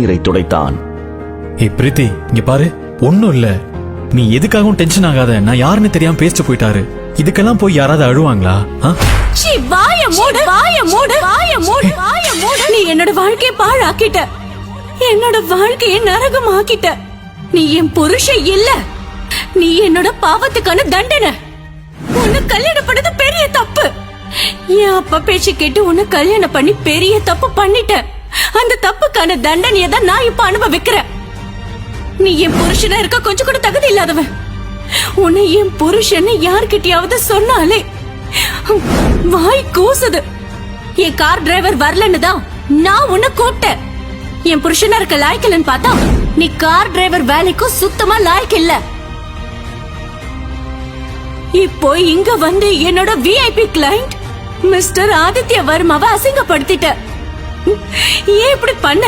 நீரை துடைத்தான். ஏய் பிரீத்தி, இங்க பாரு, ஒண்ணும் இல்ல. நீ எதுக்காகவும் டென்ஷன் ஆகாத. நான் யாருன்னு தெரியாம பேசிட்டு போயிட்டாரு. இதுக்கெல்லாம் போய் யாராவது அழுவாங்களா? நீ என்னோட வாழ்க்கையை பாழாக்கிட்ட, என்னோட வாழ்க்கையை நரகமாக்கிட்ட. நீ என் புருஷன் இல்ல, நீ என்னோட பாவத்துக்கான தண்டனை. உன்னை கல்யாணம் பண்ணது பெரிய தப்பு. என் அப்பா பேச்சு கேட்டு உன்னை கல்யாணம் பண்ணி பெரிய தப்பு பண்ணிட்ட. அந்த தப்புக்கான தண்டனையை தான் நான் இப்ப அனுபவிக்கிறேன். நீ என் புருஷனா இருக்க கொஞ்சம் கூட தகுதி இல்லாதவன். உன்னை என் புருஷன் யார்கிட்டயாவது சொன்னாலே வாய் கூசுது. என் கார் டிரைவர் வரலன்னு தான் நான் உன்னை கூப்பிட்டேன். என் புருஷனா இருக்க லாய்க்கலன்னு பார்த்தா நீ கார் டிரைவர் வேலைக்கும் சுத்தமா லாய்க்கு இல்ல. இப்போ இங்க வந்து என்னோட விஐபி கிளைண்ட் மிஸ்டர் ஆதித்ய வர்மாவை அசிங்கப்படுத்திட்ட. ஏன் இப்படி பண்ண?